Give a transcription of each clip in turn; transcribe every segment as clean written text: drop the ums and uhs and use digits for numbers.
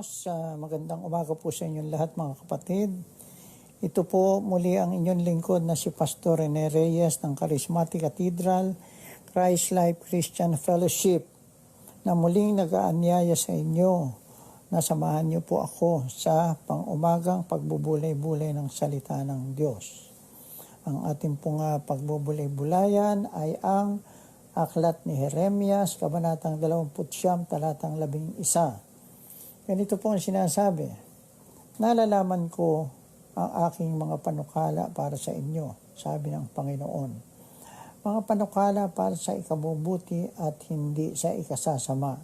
Diyos, magandang umaga po sa inyong lahat mga kapatid. Ito po muli ang inyong lingkod na si Pastor Rene Reyes ng Charismatic Cathedral, Christ Life Christian Fellowship, na muling nag-aanyaya sa inyo na samahan niyo po ako sa pang-umagang pagbubulay-bulay ng salita ng Diyos. Ang ating pong pagbubulay-bulayan ay ang Aklat ni Jeremias, Kabanatang 29, Talatang 11. Ganito po ang sinasabi, nalalaman ko ang aking mga panukala para sa inyo, sabi ng Panginoon. Mga panukala para sa ikabubuti at hindi sa ikasasama,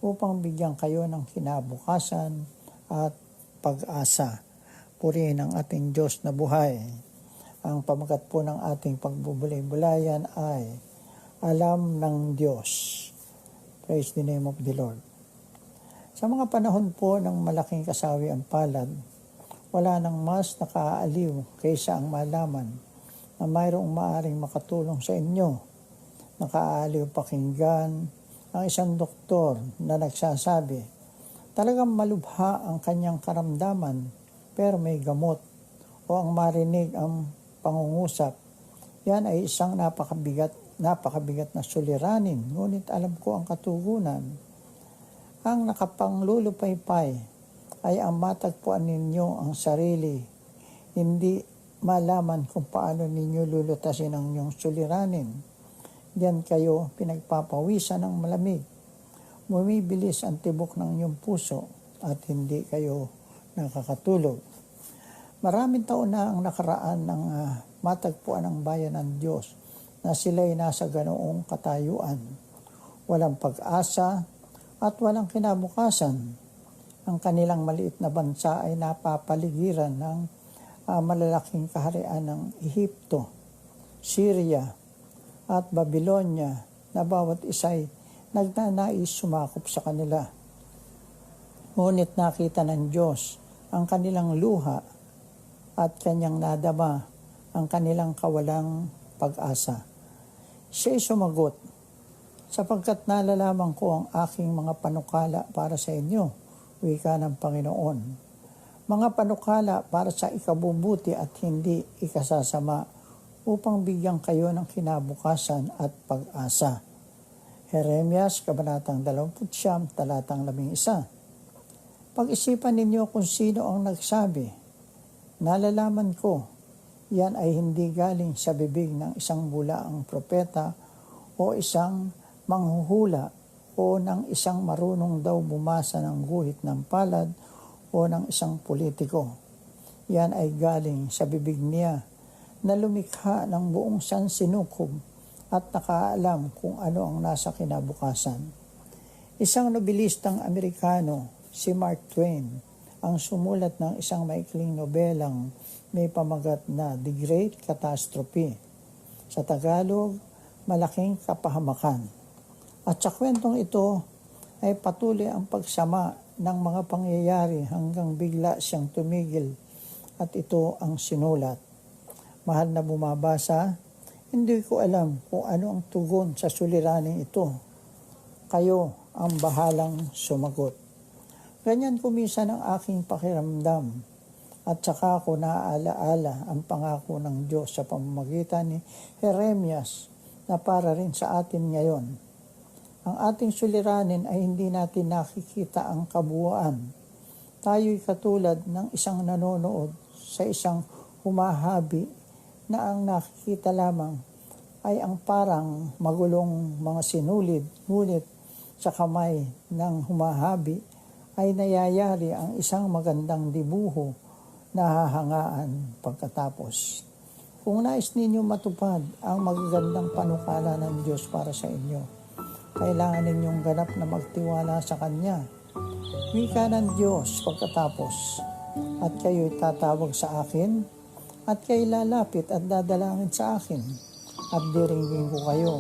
upang bigyan kayo ng kinabukasan at pag-asa. Purihin ang ating Diyos na buhay. Ang pamagat po ng ating pagbubulay-bulayan ay alam ng Diyos. Praise the name of the Lord. Sa mga panahon po ng malaking kasawi ang palad, wala nang mas nakaaaliw kaysa ang malaman na mayroong maaring makatulong sa inyo. Nakaaaliw pakinggan ang isang doktor na nagsasabi, talagang malubha ang kanyang karamdaman pero may gamot, o ang marinig ang pangungusap. Yan ay isang napakabigat na suliranin, ngunit alam ko ang katugunan. Ang nakapanglulupaypay ay ang matagpuan ninyo ang sarili, hindi malaman kung paano ninyo lulutasin ang inyong suliranin. Diyan kayo pinagpapawisan ng malamig. Bumibilis ang tibok ng inyong puso at hindi kayo nakakatulog. Maraming taon na ang nakaraan ng matagpuan ng bayan ng Diyos na sila'y nasa ganoong katayuan. Walang pag-asa at walang kinabukasan. Ang kanilang maliit na bansa ay napapaligiran ng malalaking kaharian ng Ehipto, Syria at Babylonia na bawat isa'y nagnanais sumakop sa kanila. Ngunit nakita ng Diyos ang kanilang luha at kanyang nadama ang kanilang kawalang pag-asa. Siya'y sumagot, sapagkat nalalaman ko ang aking mga panukala para sa inyo, wika ng Panginoon. Mga panukala para sa ikabubuti at hindi ikasasama, upang bigyan kayo ng kinabukasan at pag-asa. Jeremias, Kabanatang 29, Talatang 11. Pag-isipan ninyo kung sino ang nagsabi, nalalaman ko, yan ay hindi galing sa bibig ng isang bulaang propeta o isang manghuhula o ng isang marunong daw bumasa ng guhit ng palad o ng isang politiko. Yan ay galing sa bibig niya na lumikha ng buong sansinukob at nakaalam kung ano ang nasa kinabukasan. Isang nobilistang Amerikano, si Mark Twain, ang sumulat ng isang maikling nobelang may pamagat na The Great Catastrophe. Sa Tagalog, Malaking Kapahamakan. At sa kwentong ito ay patuloy ang pagsama ng mga pangyayari hanggang bigla siyang tumigil at ito ang sinulat. Mahal na bumabasa, hindi ko alam kung ano ang tugon sa suliraning ito. Kayo ang bahalang sumagot. Ganyan kumisan ang aking pakiramdam at saka ko naaalaala ang pangako ng Diyos sa pamamagitan ni Jeremias na para rin sa atin ngayon. Ang ating suliranin ay hindi natin nakikita ang kabuuan. Tayo'y katulad ng isang nanonood sa isang humahabi na ang nakikita lamang ay ang parang magulong mga sinulid, ngunit sa kamay ng humahabi ay nayayari ang isang magandang dibuho na hahangaan pagkatapos. Kung nais ninyo matupad ang magagandang panukala ng Diyos para sa inyo, kailangan ninyong ganap na magtiwala sa Kanya. Wika ng Diyos pagkatapos, at kayo'y tatawag sa akin, at kayo'y lalapit at dadalangin sa akin, at diringgin ko kayo.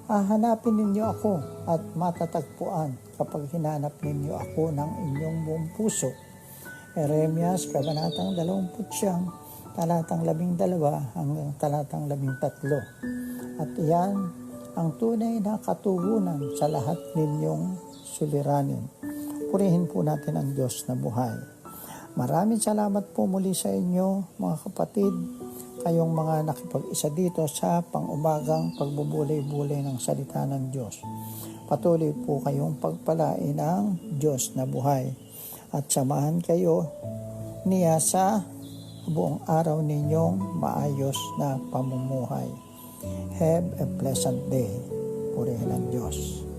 Hahanapin ninyo ako at matatagpuan kapag hinanap ninyo ako ng inyong buong puso. Jeremias, Kabanatang 29, Talatang 12 hanggang Talatang 13. At iyan ang tunay na katugunan sa lahat ninyong suliranin. purihin po natin ang Diyos na buhay. Maraming salamat po muli sa inyo mga kapatid, kayong mga nakipag-isa dito sa pang-umagang pagbubulay-bulay ng salita ng Diyos. Patuloy po kayong pagpalain ng Diyos na buhay at samahan kayo niya sa buong araw ninyong maayos na pamumuhay. Have a pleasant day. Purihin ang Diyos.